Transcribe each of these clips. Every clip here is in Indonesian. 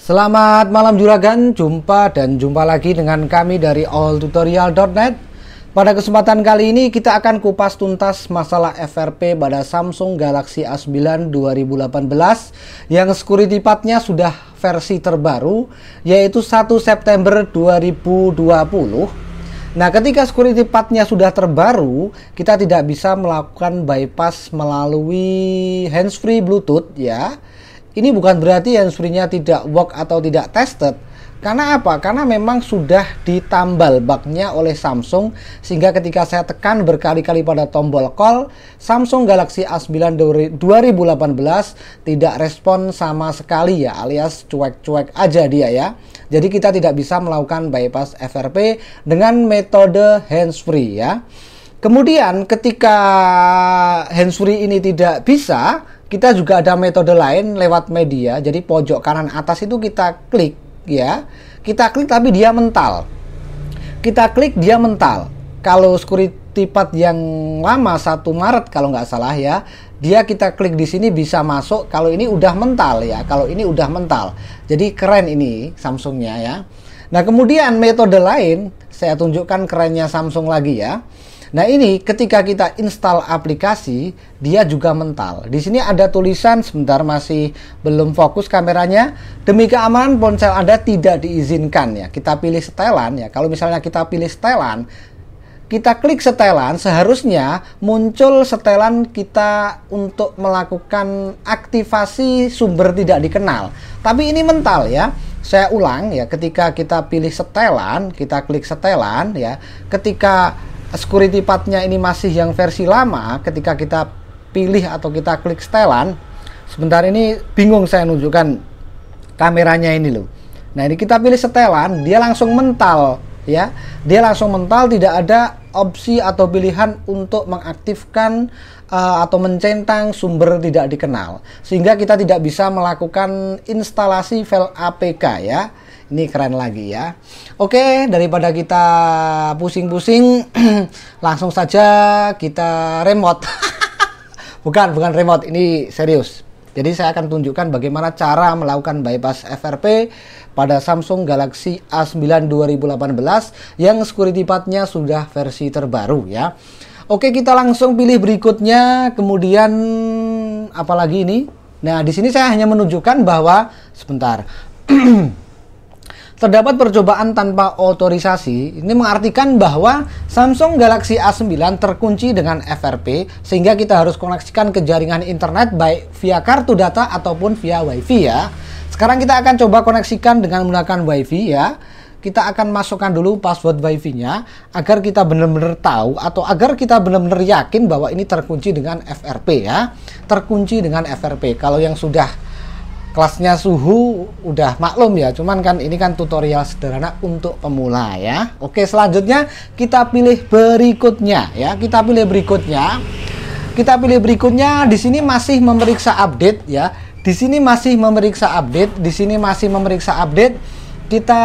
Selamat malam juragan, jumpa lagi dengan kami dari alltutorial.net. Pada kesempatan kali ini kita akan kupas tuntas masalah FRP pada Samsung Galaxy A9 2018 yang security path-nya sudah versi terbaru, yaitu 1 September 2020. Nah, ketika security path-nya sudah terbaru, kita tidak bisa melakukan bypass melalui handsfree Bluetooth ya. Ini bukan berarti handsfree-nya tidak work atau tidak tested. Karena apa? Karena memang sudah ditambal bug-nya oleh Samsung, sehingga ketika saya tekan berkali-kali pada tombol call, Samsung Galaxy A9 2018 tidak respon sama sekali ya, alias cuek-cuek aja dia ya. Jadi kita tidak bisa melakukan bypass FRP dengan metode handsfree ya. Kemudian ketika handsfree ini tidak bisa, kita juga ada metode lain lewat media. Jadi pojok kanan atas itu kita klik ya. Kita klik tapi dia mental. Kita klik dia mental. Kalau security path yang lama 1 Maret kalau nggak salah ya, dia kita klik di sini bisa masuk. Kalau ini udah mental ya. Kalau ini udah mental. Jadi keren ini Samsungnya ya. Nah, kemudian metode lain saya tunjukkan kerennya Samsung lagi ya. Nah, ini ketika kita install aplikasi, dia juga mental. Di sini ada tulisan, sebentar masih belum fokus kameranya. Demi keamanan ponsel Anda tidak diizinkan ya. Kita pilih setelan ya. Kalau misalnya kita pilih setelan, kita klik setelan, seharusnya muncul setelan kita untuk melakukan aktivasi sumber tidak dikenal. Tapi ini mental ya. Saya ulang ya, ketika kita pilih setelan, kita klik setelan ya. Ketika security path-nya ini masih yang versi lama, ketika kita pilih atau kita klik setelan, sebentar ini bingung saya nunjukkan kameranya ini loh. Nah, ini kita pilih setelan, dia langsung mental ya. Dia langsung mental, tidak ada opsi atau pilihan untuk mengaktifkan atau mencentang sumber tidak dikenal. Sehingga kita tidak bisa melakukan instalasi file APK ya. Ini keren lagi ya. Oke, daripada kita pusing-pusing, langsung saja kita remote. bukan remote, ini serius. Jadi saya akan tunjukkan bagaimana cara melakukan bypass FRP pada Samsung Galaxy A9 2018 yang security path-nya sudah versi terbaru ya. Oke, kita langsung pilih berikutnya. Kemudian apalagi ini? Nah, di sini saya hanya menunjukkan bahwa sebentar. Terdapat percobaan tanpa otorisasi. Ini mengartikan bahwa Samsung Galaxy A9 terkunci dengan FRP, sehingga kita harus koneksikan ke jaringan internet baik via kartu data ataupun via WiFi ya. Sekarang kita akan coba koneksikan dengan menggunakan WiFi ya. Kita akan masukkan dulu password WiFi-nya agar kita benar-benar tahu atau agar kita benar-benar yakin bahwa ini terkunci dengan FRP ya. Terkunci dengan FRP. Kalau yang sudah kelasnya suhu udah maklum ya, cuman kan ini kan tutorial sederhana untuk pemula ya. Oke, selanjutnya kita pilih berikutnya ya. Kita pilih berikutnya. Di sini masih memeriksa update ya. Di sini masih memeriksa update. Kita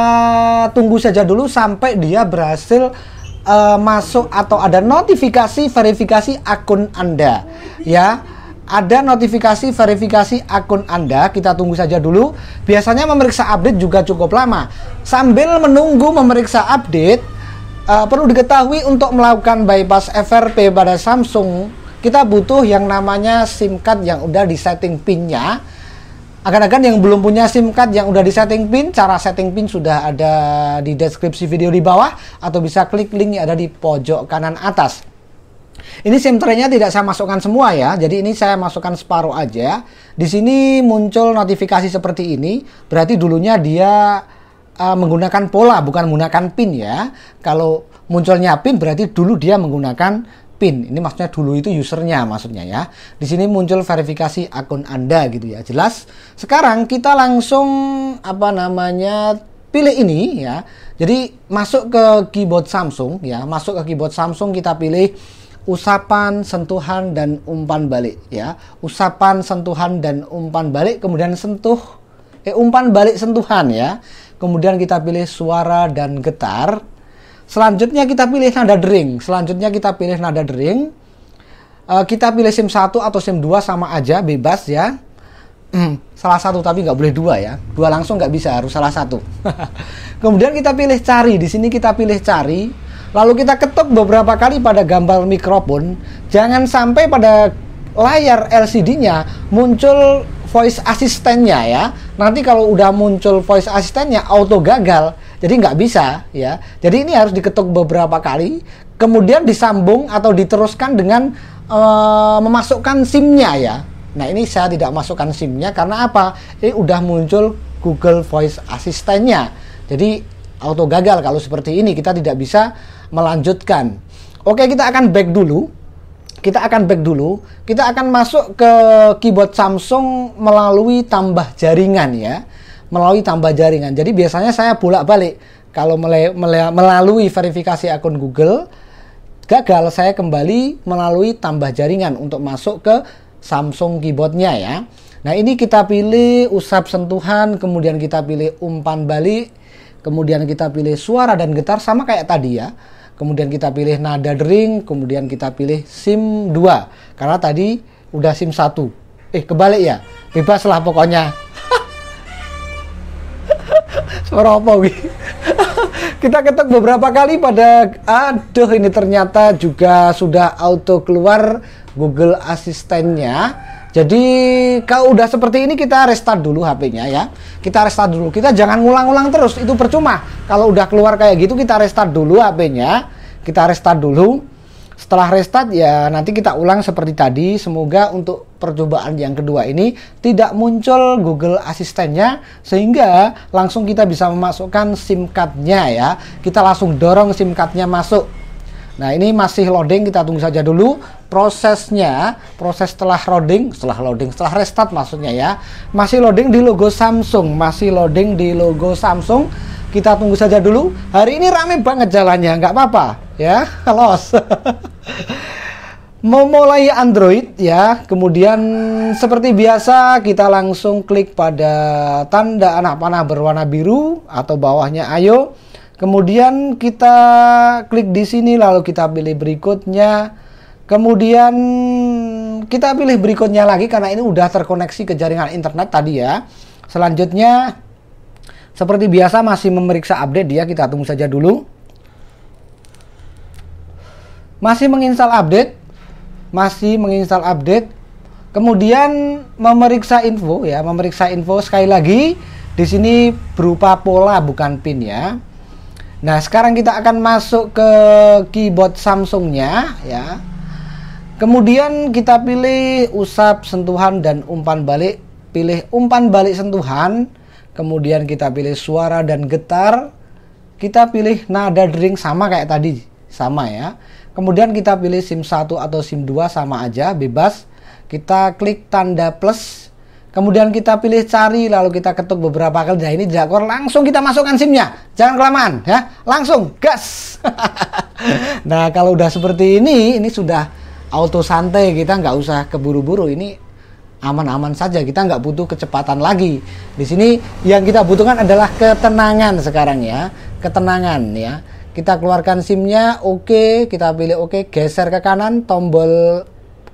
tunggu saja dulu sampai dia berhasil masuk atau ada notifikasi verifikasi akun Anda ya. Ada notifikasi verifikasi akun Anda, kita tunggu saja dulu. Biasanya memeriksa update juga cukup lama. Sambil menunggu memeriksa update, perlu diketahui untuk melakukan bypass FRP pada Samsung, kita butuh yang namanya SIM card yang udah disetting PIN-nya. Akan-akan yang belum punya SIM card yang udah disetting PIN, cara setting PIN sudah ada di deskripsi video di bawah, atau bisa klik link yang ada di pojok kanan atas. Ini SIM tray-nya tidak saya masukkan semua ya. Jadi ini saya masukkan separuh aja. Di sini muncul notifikasi seperti ini. Berarti dulunya dia menggunakan pola, bukan menggunakan PIN ya. Kalau munculnya PIN berarti dulu dia menggunakan PIN. Ini maksudnya dulu itu usernya maksudnya ya. Di sini muncul verifikasi akun Anda gitu ya. Jelas. Sekarang kita langsung pilih ini ya. Jadi masuk ke keyboard Samsung ya. Masuk ke keyboard Samsung, kita pilih usapan, sentuhan, dan umpan balik ya. Usapan, sentuhan, dan umpan balik. Kemudian umpan balik sentuhan ya. Kemudian kita pilih suara dan getar. Selanjutnya kita pilih nada dering. Kita pilih SIM 1 atau SIM 2 sama aja, bebas ya. salah satu, tapi nggak boleh dua ya. Dua langsung nggak bisa, harus salah satu. Kemudian kita pilih cari. Di sini kita pilih cari. Lalu kita ketuk beberapa kali pada gambar mikrofon. Jangan sampai pada layar LCD-nya muncul voice asistennya ya. Nanti kalau udah muncul voice asistennya auto gagal. Jadi nggak bisa ya. Jadi ini harus diketuk beberapa kali. Kemudian disambung atau diteruskan dengan memasukkan SIM-nya ya. Nah ini saya tidak masukkan SIM-nya karena apa? Ini udah muncul Google Voice Asistennya. Jadi auto gagal kalau seperti ini, kita tidak bisa melanjutkan. Oke, kita akan back dulu. Kita akan masuk ke keyboard Samsung melalui tambah jaringan ya. Melalui tambah jaringan. Jadi biasanya saya bolak-balik. Kalau melalui verifikasi akun Google gagal, saya kembali melalui tambah jaringan untuk masuk ke Samsung keyboardnya ya. Nah ini kita pilih usap sentuhan, kemudian kita pilih umpan balik, kemudian kita pilih suara dan getar sama kayak tadi ya. Kemudian kita pilih nada dering, kemudian kita pilih SIM 2 karena tadi udah SIM 1. Kebalik ya, bebas lah pokoknya. Suara apa gitu? Kita ketuk beberapa kali pada, aduh ini ternyata juga sudah auto keluar Google Asistennya. Jadi kalau udah seperti ini kita restart dulu HP-nya ya. Kita restart dulu. Kita jangan ngulang-ngulang terus, itu percuma. Kalau udah keluar kayak gitu kita restart dulu HP-nya. Kita restart dulu. Setelah restart ya nanti kita ulang seperti tadi. Semoga untuk percobaan yang kedua ini tidak muncul Google Asistennya sehingga langsung kita bisa memasukkan SIM card-nya ya. Kita langsung dorong SIM card-nya masuk. Nah ini masih loading, kita tunggu saja dulu prosesnya. Proses setelah restart maksudnya ya. Masih loading di logo Samsung, Kita tunggu saja dulu. Hari ini rame banget jalannya, nggak apa-apa ya. Los. Memulai Android ya. Kemudian seperti biasa kita langsung klik pada tanda anak panah berwarna biru atau bawahnya ayo. Kemudian kita klik di sini lalu kita pilih berikutnya. Kemudian kita pilih berikutnya lagi karena ini udah terkoneksi ke jaringan internet tadi ya. Selanjutnya seperti biasa masih memeriksa update dia, kita tunggu saja dulu. Masih menginstal update. Kemudian memeriksa info ya, sekali lagi di sini berupa pola bukan pin ya. Nah, sekarang kita akan masuk ke keyboard Samsungnya ya. Kemudian kita pilih usap sentuhan dan umpan balik. Pilih umpan balik sentuhan. Kemudian kita pilih suara dan getar. Kita pilih nada dering sama kayak tadi, sama ya. Kemudian kita pilih SIM 1 atau SIM 2 sama aja, bebas. Kita klik tanda plus. Kemudian kita pilih cari, lalu kita ketuk beberapa kali. Nah ini jakor, langsung kita masukkan SIM-nya. Jangan kelamaan ya, langsung gas. Nah kalau udah seperti ini sudah auto santai, kita nggak usah keburu-buru. Ini aman-aman saja, kita nggak butuh kecepatan lagi. Di sini yang kita butuhkan adalah ketenangan sekarang ya, ketenangan ya. Kita keluarkan SIM-nya, oke, kita pilih oke, geser ke kanan, tombol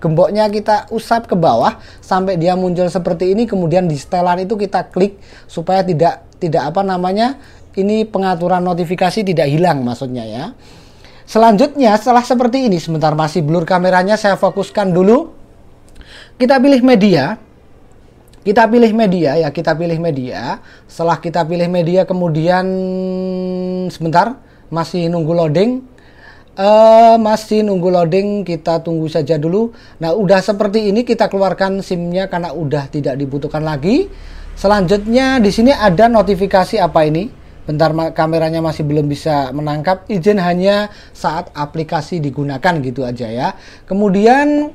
gemboknya kita usap ke bawah sampai dia muncul seperti ini. Kemudian di setelan itu kita klik supaya tidak ini pengaturan notifikasi tidak hilang maksudnya ya. Selanjutnya setelah seperti ini, sebentar masih blur kameranya, saya fokuskan dulu. Kita pilih media. Setelah kita pilih media kemudian sebentar masih nunggu loading, kita tunggu saja dulu. Nah udah seperti ini, kita keluarkan SIM-nya karena udah tidak dibutuhkan lagi. Selanjutnya di sini ada notifikasi apa ini? Bentar, kameranya masih belum bisa menangkap. Izin hanya saat aplikasi digunakan gitu aja ya. Kemudian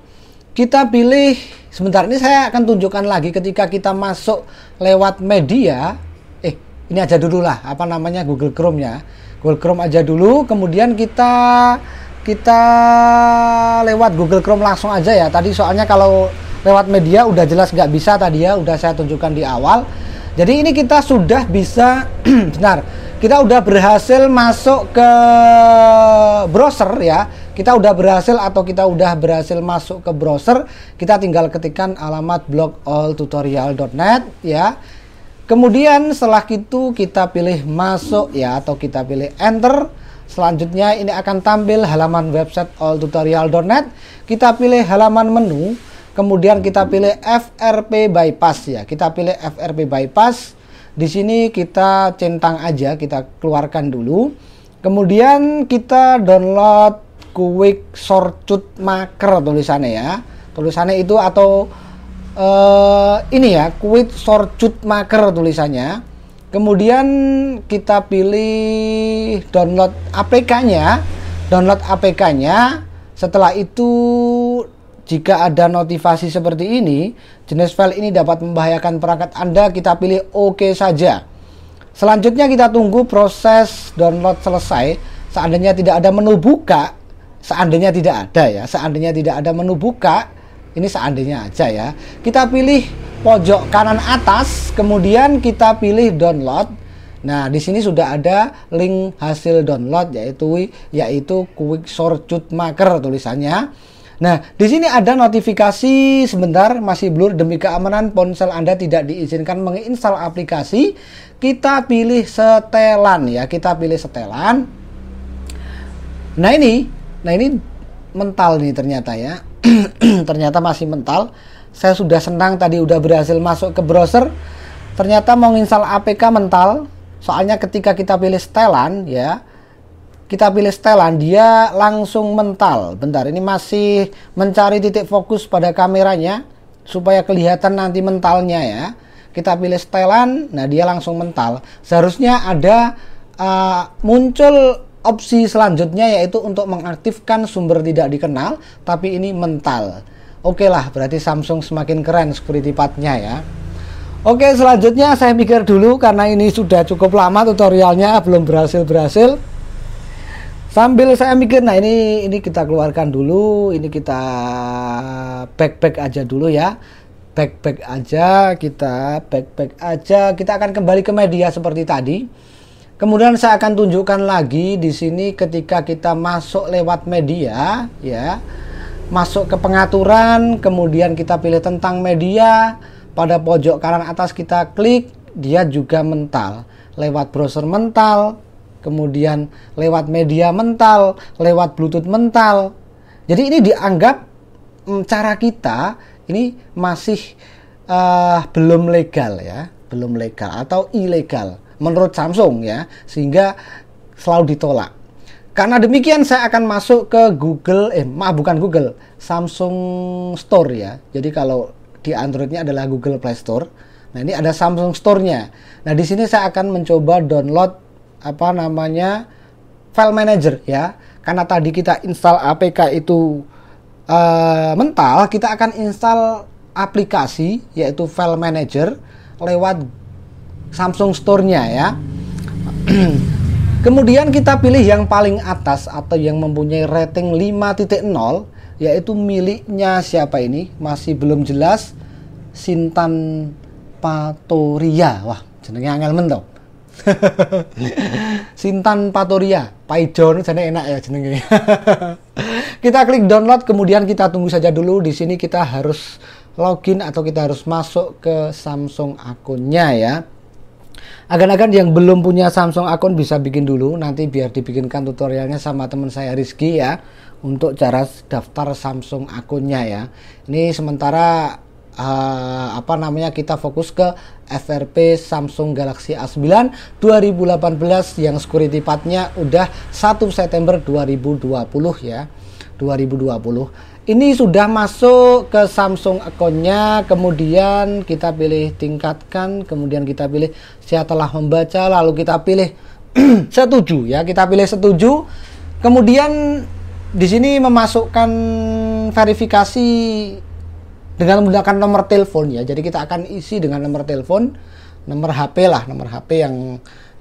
kita pilih, sebentar ini saya akan tunjukkan lagi ketika kita masuk lewat media. Ini aja dulu lah, Google Chrome ya. Google Chrome aja dulu, kemudian kita lewat Google Chrome langsung aja ya. Tadi soalnya kalau lewat media udah jelas nggak bisa tadi ya, udah saya tunjukkan di awal. Jadi ini kita sudah bisa, benar, kita udah berhasil masuk ke browser ya. kita udah berhasil atau kita udah berhasil masuk ke browser, kita tinggal ketikkan alamat blog alltutorial.net ya. Kemudian setelah itu kita pilih masuk ya, atau kita pilih enter. Selanjutnya ini akan tampil halaman website alltutorial.net. Kita pilih halaman menu, kemudian kita pilih FRP bypass ya. Kita pilih FRP bypass. Di sini kita centang aja, kita keluarkan dulu. Kemudian kita download Quick Shortcut Maker tulisannya ya. Tulisannya itu atau ini ya, Quick Shortcut Maker tulisannya. Kemudian kita pilih download APK-nya. Download APK-nya. Setelah itu jika ada notifikasi seperti ini, jenis file ini dapat membahayakan perangkat Anda, kita pilih OK saja. Selanjutnya kita tunggu proses download selesai. Seandainya tidak ada menu buka, seandainya tidak ada ya, seandainya tidak ada menu buka, ini seandainya aja ya. Kita pilih pojok kanan atas, kemudian kita pilih download. Nah, di sini sudah ada link hasil download yaitu Quick Shortcut Maker tulisannya. Nah, di sini ada notifikasi sebentar, masih blur, demi keamanan ponsel Anda tidak diizinkan menginstal aplikasi. Kita pilih setelan ya, kita pilih setelan. Nah ini mental nih ternyata ya. Ternyata masih mental. Saya sudah senang tadi udah berhasil masuk ke browser. Ternyata mau install APK mental. Soalnya ketika kita pilih setelan ya, kita pilih setelan, dia langsung mental. Bentar, ini masih mencari titik fokus pada kameranya supaya kelihatan nanti mentalnya ya. Kita pilih setelan, nah dia langsung mental. Seharusnya ada muncul opsi selanjutnya, yaitu untuk mengaktifkan sumber tidak dikenal, tapi ini mental. Oke lah, berarti Samsung semakin keren security part-nya ya. Oke, selanjutnya saya mikir dulu karena ini sudah cukup lama tutorialnya, belum berhasil. Sambil saya mikir, nah ini kita keluarkan dulu, ini kita back aja dulu ya. Back aja, kita akan kembali ke media seperti tadi. Kemudian saya akan tunjukkan lagi di sini ketika kita masuk lewat media ya. Masuk ke pengaturan, kemudian kita pilih tentang media, pada pojok kanan atas kita klik, dia juga mental. Lewat browser mental, kemudian lewat media mental, lewat Bluetooth mental. Jadi ini dianggap cara kita ini masih belum legal ya, belum legal atau ilegal menurut Samsung ya, sehingga selalu ditolak. Karena demikian saya akan masuk ke Samsung Store ya. Jadi kalau di Androidnya adalah Google Play Store. Nah ini ada Samsung Store-nya. Nah di sini saya akan mencoba download file manager ya. Karena tadi kita install APK itu mental, kita akan install aplikasi yaitu file manager lewat Samsung Store-nya ya. Kemudian kita pilih yang paling atas atau yang mempunyai rating 5.0, yaitu miliknya siapa ini? Masih belum jelas. Sintan Patoria. Wah, jenenge angel men to. Sintan Patoria, Paijon jenenge enak ya jenenge. Kita klik download, kemudian kita tunggu saja dulu. Di sini kita harus login atau kita harus masuk ke Samsung akunnya ya. Agan-agan yang belum punya Samsung akun bisa bikin dulu, nanti biar dibikinkan tutorialnya sama teman saya Rizky ya, untuk cara daftar Samsung akunnya ya. Ini sementara kita fokus ke FRP Samsung Galaxy A9 2018 yang security part-nya udah 1 September 2020 ya. 2020. Ini sudah masuk ke Samsung akunnya, kemudian kita pilih tingkatkan, kemudian kita pilih saya telah membaca, lalu kita pilih setuju ya, kita pilih setuju. Kemudian di sini memasukkan verifikasi dengan menggunakan nomor telepon ya. Jadi kita akan isi dengan nomor telepon, nomor HP lah, nomor HP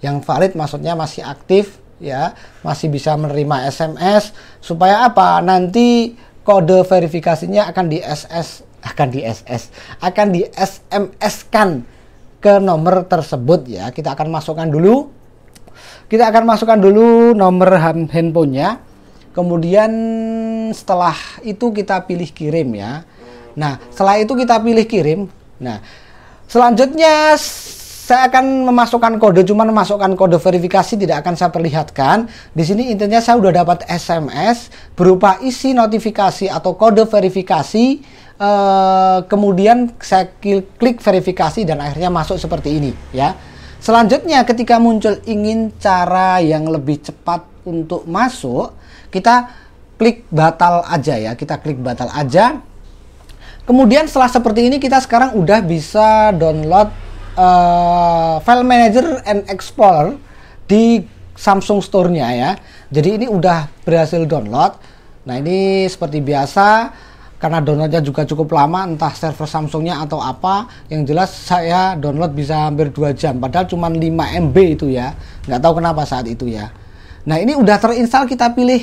yang valid, maksudnya masih aktif ya, masih bisa menerima SMS, supaya apa? Nanti kode verifikasinya akan di SMS-kan ke nomor tersebut ya. Kita akan masukkan dulu nomor handphonenya. Kemudian setelah itu kita pilih kirim ya. Nah, setelah itu kita pilih kirim. Nah, selanjutnya saya akan memasukkan kode, cuman memasukkan kode verifikasi tidak akan saya perlihatkan. Di sini intinya saya udah dapat SMS berupa isi notifikasi atau kode verifikasi. Kemudian saya klik verifikasi dan akhirnya masuk seperti ini ya. Selanjutnya ketika muncul ingin cara yang lebih cepat untuk masuk, kita klik batal aja ya. Kita klik batal aja. Kemudian setelah seperti ini kita sekarang udah bisa download File Manager and Explorer di Samsung Store-nya ya. Jadi ini udah berhasil download. Nah ini seperti biasa, karena downloadnya juga cukup lama, entah server Samsungnya atau apa. Yang jelas saya download bisa hampir 2 jam, padahal cuma 5 MB itu ya. Nggak tahu kenapa saat itu ya. Nah ini udah terinstall, kita pilih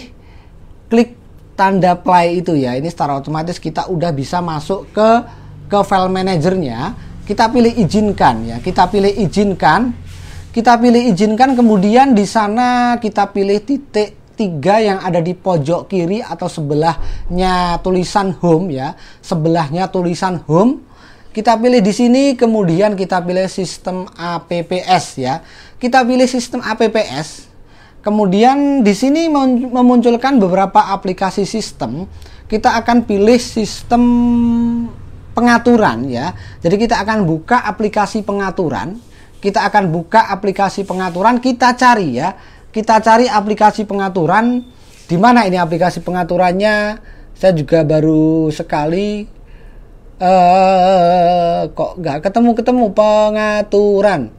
klik tanda play itu ya. Ini secara otomatis kita udah bisa masuk ke file manajernya. Kita pilih izinkan ya, kita pilih izinkan, kemudian di sana kita pilih titik 3 yang ada di pojok kiri atau sebelahnya tulisan home ya, sebelahnya tulisan home. Kita pilih di sini, kemudian kita pilih sistem APPS ya. Kita pilih sistem APPS. Kemudian di sini memunculkan beberapa aplikasi sistem. Kita akan pilih sistem pengaturan ya. Jadi kita akan buka aplikasi pengaturan. Kita cari ya. Kita cari aplikasi pengaturan. Di mana ini aplikasi pengaturannya? Saya juga baru sekali kok nggak ketemu pengaturan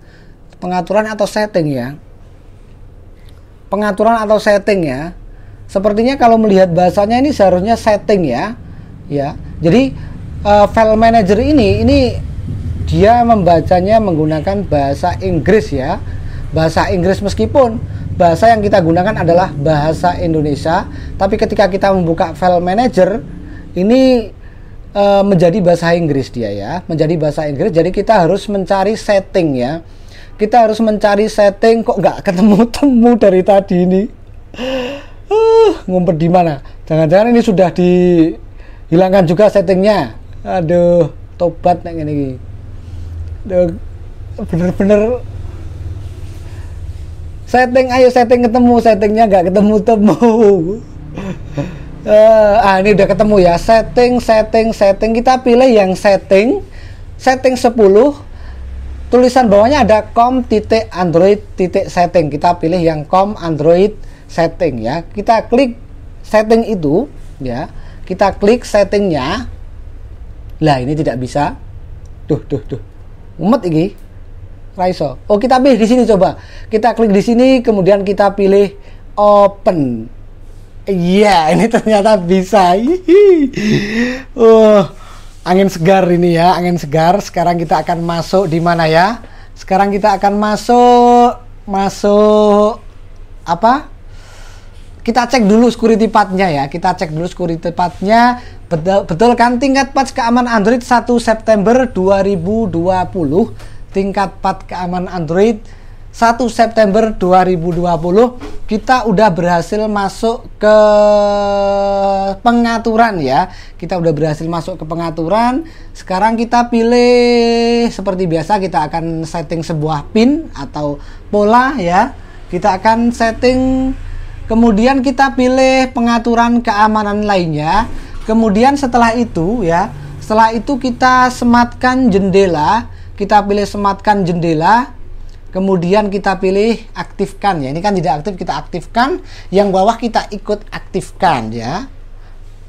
atau setting ya. Pengaturan atau setting ya. Sepertinya kalau melihat bahasanya ini seharusnya setting ya. Ya. Jadi file manager ini dia membacanya menggunakan bahasa Inggris ya. Bahasa Inggris meskipun bahasa yang kita gunakan adalah bahasa Indonesia, tapi ketika kita membuka file manager ini menjadi bahasa Inggris dia ya, menjadi bahasa Inggris. Jadi kita harus mencari setting ya. Kita harus mencari setting, kok nggak ketemu-temu dari tadi ini. Ngumpet di mana? Jangan-jangan ini sudah dihilangkan juga settingnya. Aduh, tobat nek ngene iki. Bener-bener setting, ayo setting ketemu, settingnya nggak ketemu-temu. Ini udah ketemu ya. Setting. Kita pilih yang setting 10. Tulisan bawahnya ada com.android.setting. Kita pilih yang com android setting ya. Kita klik setting itu ya. Kita klik settingnya. Lah ini tidak bisa. Duh. Umet iki. Raiso. Oh, kita pilih di sini coba. Kita klik di sini, kemudian kita pilih open. Iya, ini ternyata bisa. Angin segar ini ya, angin segar. Sekarang kita akan masuk di mana ya? Sekarang kita akan masuk apa? Kita cek dulu security path-nya ya. Kita cek dulu security path-nya. Betul kan tingkat patch keamanan Android 1 September 2020. Tingkat patch keamanan Android 1 September 2020. Kita udah berhasil masuk ke pengaturan ya. Kita udah berhasil masuk ke pengaturan. Sekarang kita pilih seperti biasa, kita akan setting sebuah pin atau pola ya. Kita akan setting, kemudian kita pilih pengaturan keamanan lainnya. Kemudian setelah itu ya, setelah itu kita sematkan jendela. Kita pilih sematkan jendela. Kemudian kita pilih aktifkan ya. Ini kan tidak aktif, kita aktifkan. Yang bawah kita ikut aktifkan ya.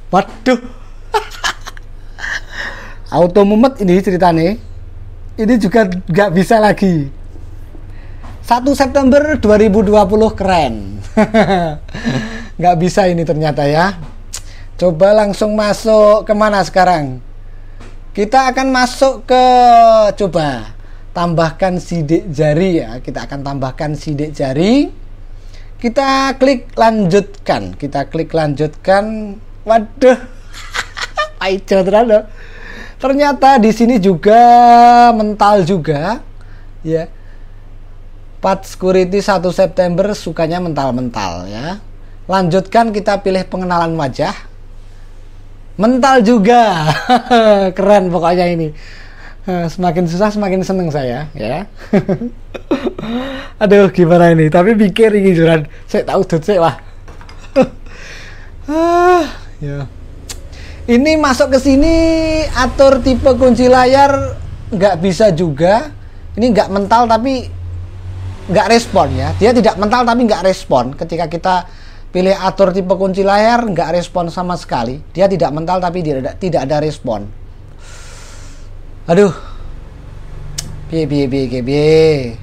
Waduh. Auto mumet ini ceritanya. Ini juga nggak bisa lagi. 1 September 2020 keren. Nggak bisa ini ternyata ya. Coba langsung masuk kemana sekarang? Kita akan masuk ke, coba tambahkan sidik jari ya. Kita akan tambahkan sidik jari. Kita klik lanjutkan. Waduh. Aijo terlalu. Ternyata di sini juga mental juga ya. Patch security 1 September sukanya mental-mental ya. Lanjutkan kita pilih pengenalan wajah. Mental juga. Keren pokoknya ini. Semakin susah semakin seneng saya ya. Aduh gimana ini, tapi pikir ini juran saya tahu sih wah. Ya. Ini masuk ke sini atur tipe kunci layar nggak bisa juga. Ini nggak mental tapi nggak respon ya. Dia tidak mental tapi nggak respon. Ketika kita pilih atur tipe kunci layar nggak respon sama sekali. Dia tidak mental tapi tidak ada respon. Aduh. Biye.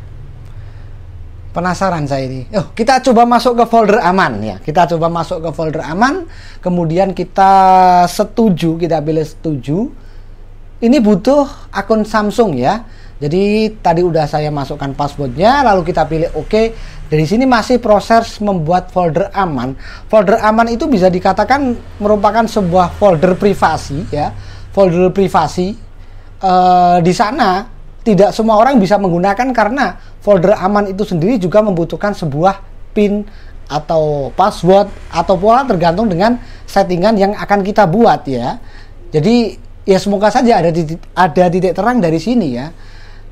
Penasaran saya ini. Kita coba masuk ke folder aman ya. Kita coba masuk ke folder aman. Kemudian kita setuju. Kita pilih setuju. Ini butuh akun Samsung ya. Jadi tadi udah saya masukkan passwordnya. Lalu kita pilih OK. Dari sini masih proses membuat folder aman. Folder aman itu bisa dikatakan merupakan sebuah folder privasi ya. Folder privasi. Di sana tidak semua orang bisa menggunakan karena folder aman itu sendiri juga membutuhkan sebuah PIN atau password atau pola tergantung dengan settingan yang akan kita buat ya. Jadi ya semoga saja ada titik terang dari sini ya.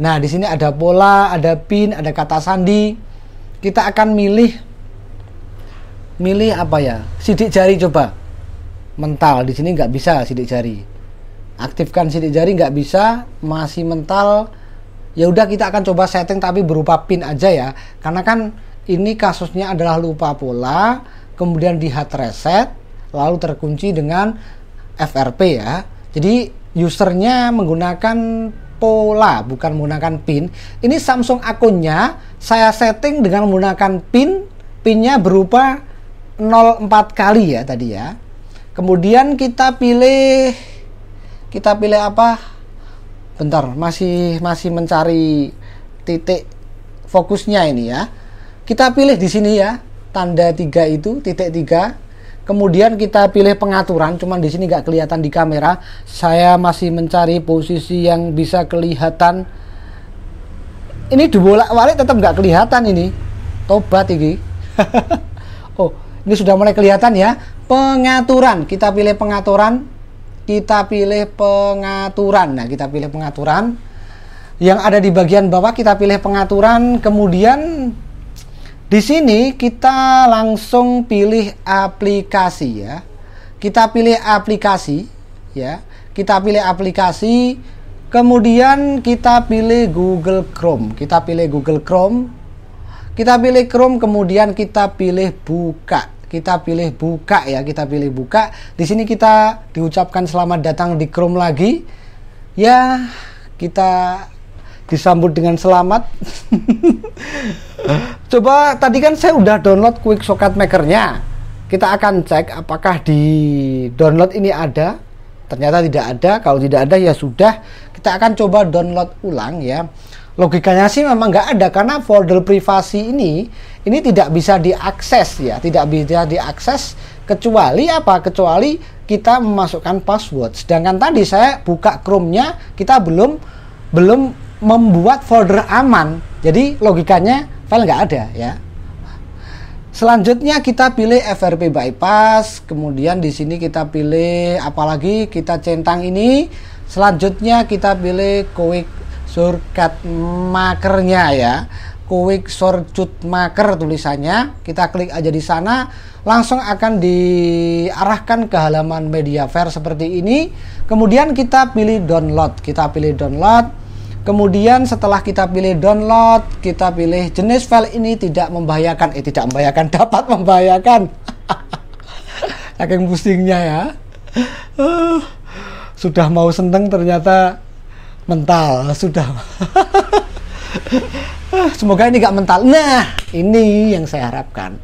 Nah, di sini ada pola, ada PIN, ada kata sandi. Kita akan milih apa ya? Sidik jari coba. Mental di sini nggak bisa sidik jari. Aktifkan sidik jari nggak bisa, masih mental. Ya udah kita akan coba setting tapi berupa PIN aja ya. Karena kan ini kasusnya adalah lupa pola, kemudian di hard reset, lalu terkunci dengan FRP ya. Jadi usernya menggunakan pola, bukan menggunakan PIN. Ini Samsung akunnya saya setting dengan menggunakan PIN. PIN-nya berupa 04 kali ya tadi ya. Kemudian kita pilih apa? Bentar, masih mencari titik fokusnya ini ya. Kita pilih di sini ya, tanda 3 itu, titik 3. Kemudian kita pilih pengaturan, cuman di sini nggak kelihatan di kamera. Saya masih mencari posisi yang bisa kelihatan. Ini dibolak-balik tetap nggak kelihatan ini. Tobat ini. Oh, ini sudah mulai kelihatan ya. Pengaturan, kita pilih pengaturan. Kita pilih pengaturan. Nah, kita pilih pengaturan. Yang ada di bagian bawah kita pilih pengaturan. Kemudian di sini kita langsung pilih aplikasi ya. Kita pilih aplikasi ya. Kita pilih aplikasi. Kemudian kita pilih Google Chrome. Kita pilih Google Chrome. Kita pilih Chrome, kemudian kita pilih buka. Kita pilih buka ya, kita pilih buka. Di sini kita diucapkan selamat datang di Chrome lagi. Ya, kita disambut dengan selamat. Coba tadi kan saya udah download Quick Socket Maker-nya. Kita akan cek apakah di download ini ada. Ternyata tidak ada. Kalau tidak ada ya sudah. Kita akan coba download ulang ya. Logikanya sih memang nggak ada karena folder privasi ini tidak bisa diakses ya, tidak bisa diakses kecuali apa? Kecuali kita memasukkan password. Sedangkan tadi saya buka Chrome-nya, kita belum membuat folder aman. Jadi logikanya file nggak ada ya. Selanjutnya kita pilih FRP bypass, kemudian di sini kita pilih apalagi kita centang ini. Selanjutnya kita pilih Quick Shortcut Maker-nya ya. Quick Shortcut Maker tulisannya. Kita klik aja di sana, langsung akan diarahkan ke halaman Mediafire seperti ini. Kemudian kita pilih download. Kita pilih download. Kemudian setelah kita pilih download, kita pilih jenis file ini tidak membahayakan. Tidak membahayakan, dapat membahayakan. Saking pusingnya ya. Sudah mau seneng ternyata mental. Sudah. Semoga ini nggak mental. Nah, ini yang saya harapkan.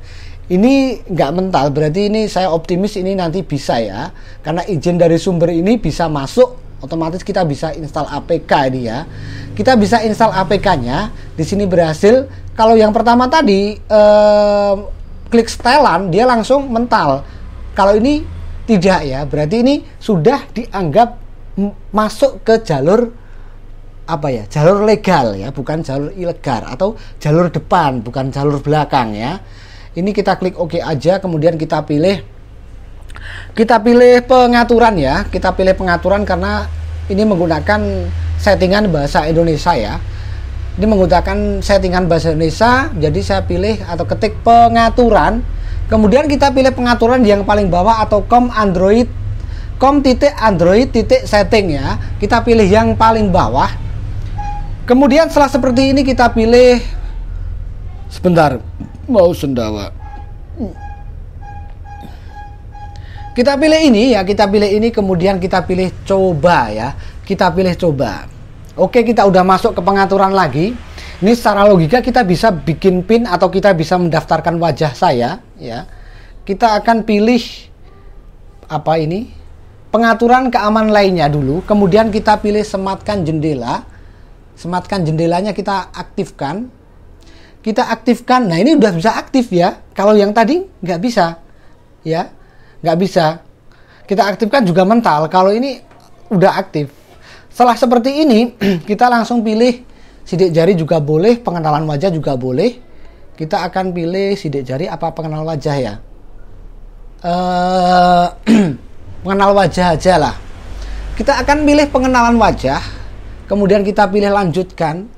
Ini nggak mental, berarti ini saya optimis ini nanti bisa ya. Karena izin dari sumber ini bisa masuk, otomatis kita bisa install APK ini ya. Kita bisa install APK-nya. Di sini berhasil. Kalau yang pertama tadi klik setelan, dia langsung mental. Kalau ini tidak ya, berarti ini sudah dianggap masuk ke jalur apa ya, jalur legal ya, bukan jalur ilegal atau jalur depan, bukan jalur belakang ya. Ini kita klik OK aja, kemudian kita pilih pengaturan ya. Kita pilih pengaturan karena ini menggunakan settingan bahasa Indonesia ya. Ini menggunakan settingan bahasa Indonesia, jadi saya pilih atau ketik pengaturan. Kemudian kita pilih pengaturan yang paling bawah atau com.android.setting ya. Kita pilih yang paling bawah. Kemudian setelah seperti ini kita pilih, sebentar, mau sendawa. Kita pilih ini ya, kita pilih ini, kemudian kita pilih coba ya. Kita pilih coba. Oke, kita udah masuk ke pengaturan lagi. Ini secara logika kita bisa bikin pin atau kita bisa mendaftarkan wajah saya ya. Kita akan pilih apa ini? Pengaturan keamanan lainnya dulu. Kemudian kita pilih sematkan jendela. Sematkan jendelanya kita aktifkan. Kita aktifkan. Nah, ini udah bisa aktif ya. Kalau yang tadi nggak bisa ya. Nggak bisa. Kita aktifkan juga mental. Kalau ini udah aktif. Setelah seperti ini, kita langsung pilih sidik jari juga boleh, pengenalan wajah juga boleh. Kita akan pilih sidik jari apa pengenal wajah ya. Pengenal wajah aja lah. Kita akan pilih pengenalan wajah, kemudian kita pilih lanjutkan.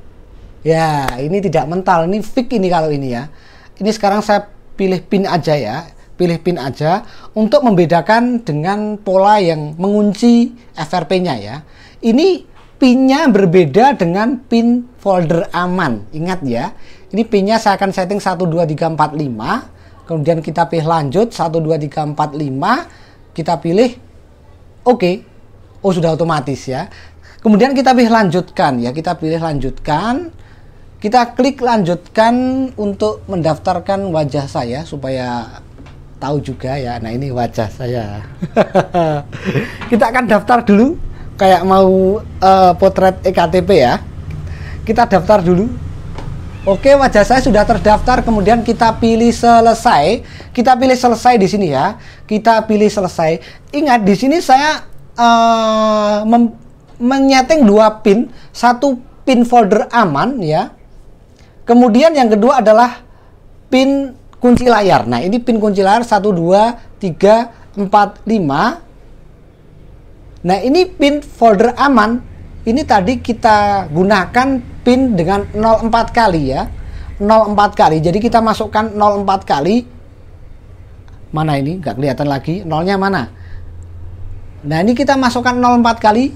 Ya, ini tidak mental, ini fix ini kalau ini ya. Ini sekarang saya pilih pin aja ya. Pilih pin aja untuk membedakan dengan pola yang mengunci FRP-nya ya. Ini pinnya berbeda dengan pin folder aman. Ingat ya, ini pinnya saya akan setting 12345. Kemudian kita pilih lanjut 12345. Kita pilih OK. Oh, sudah otomatis ya. Kemudian kita pilih lanjutkan ya. Kita pilih lanjutkan. Kita klik lanjutkan untuk mendaftarkan wajah saya supaya tahu juga ya. Nah, ini wajah saya. Kita akan daftar dulu. Kayak mau potret EKTP ya. Kita daftar dulu. Oke, wajah saya sudah terdaftar. Kemudian kita pilih selesai. Kita pilih selesai di sini ya. Kita pilih selesai. Ingat di sini saya menyeting 2 pin. Satu pin folder aman ya. Kemudian yang kedua adalah pin kunci layar. Nah, ini pin kunci layar 1 2 3 4 5. Nah, ini pin folder aman. Ini tadi kita gunakan pin dengan 04 kali ya. 04 kali. Jadi kita masukkan 04 kali. Mana ini? Nggak kelihatan lagi. Nolnya mana? Nah, ini kita masukkan 04 kali.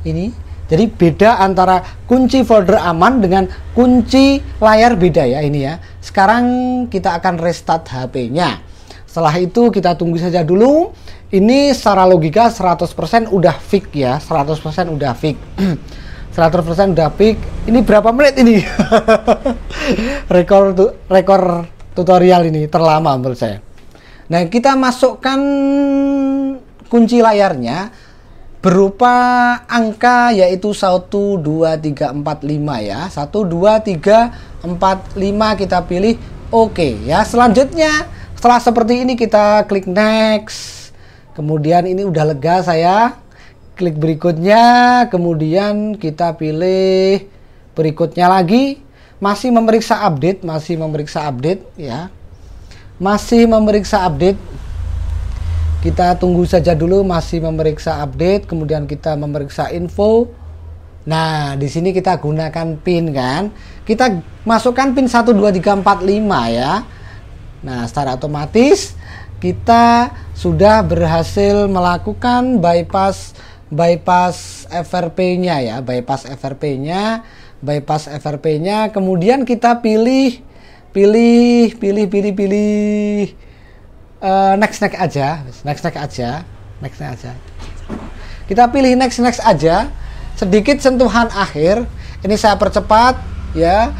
Ini. Jadi beda antara kunci folder aman dengan kunci layar, beda ya ini ya. Sekarang kita akan restart HP-nya. Setelah itu kita tunggu saja dulu. Ini secara logika 100% udah fix ya. 100% udah fix. 100% udah fix. Ini berapa menit ini? rekor tutorial ini terlama menurut saya. Nah, kita masukkan kunci layarnya berupa angka yaitu 1 2 3 4 5 ya. 1 2 3 4 5 kita pilih OK ya. Selanjutnya setelah seperti ini kita klik next. Kemudian ini udah lega saya. Klik berikutnya, kemudian kita pilih berikutnya lagi. Masih memeriksa update, ya. Masih memeriksa update. Kita tunggu saja dulu, masih memeriksa update, kemudian kita memeriksa info. Nah, di sini kita gunakan pin kan. Kita masukkan pin 1 2 3 4 5 ya. Nah, secara otomatis kita sudah berhasil melakukan bypass FRP-nya ya, bypass FRP-nya. Kemudian kita pilih next aja. Kita pilih next aja. Sedikit sentuhan akhir. Ini saya percepat ya.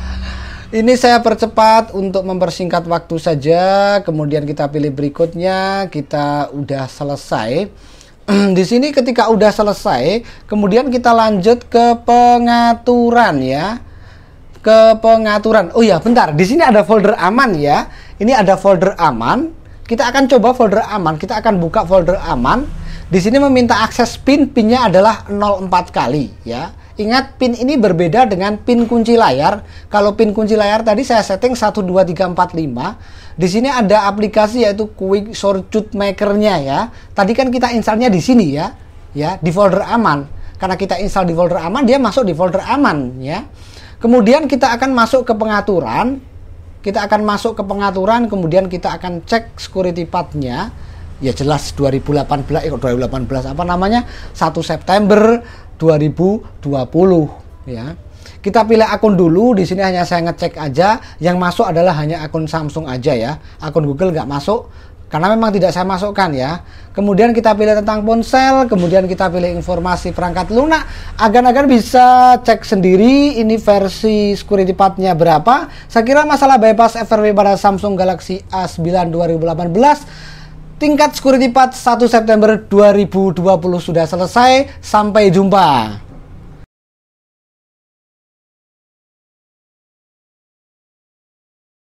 Ini saya percepat untuk mempersingkat waktu saja. Kemudian kita pilih berikutnya. Kita udah selesai. Di sini ketika udah selesai, kemudian kita lanjut ke pengaturan ya. Ke pengaturan. Oh ya, bentar. Di sini ada folder aman ya. Ini ada folder aman. Kita akan coba folder aman. Kita akan buka folder aman. Di sini meminta akses pinnya adalah 04 kali ya. Ingat, pin ini berbeda dengan pin kunci layar. Kalau pin kunci layar tadi saya setting 12345. Di sini ada aplikasi yaitu Quick Shortcut Maker-nya ya. Tadi kan kita installnya di sini ya. Ya, di folder aman. Karena kita install di folder aman, dia masuk di folder aman ya. Kemudian kita akan masuk ke pengaturan. Kemudian kita akan cek security path-nya. Ya jelas 2018 apa namanya? 1 September 2020 ya. Kita pilih akun dulu. Di sini hanya saya ngecek aja. Yang masuk adalah hanya akun Samsung aja ya. Akun Google nggak masuk karena memang tidak saya masukkan ya. Kemudian kita pilih tentang ponsel. Kemudian kita pilih informasi perangkat lunak. Agar-agar bisa cek sendiri ini versi security path-nya berapa. Saya kira masalah bypass FRP pada Samsung Galaxy A9 2018 tingkat security path 1 September 2020 sudah selesai. Sampai jumpa.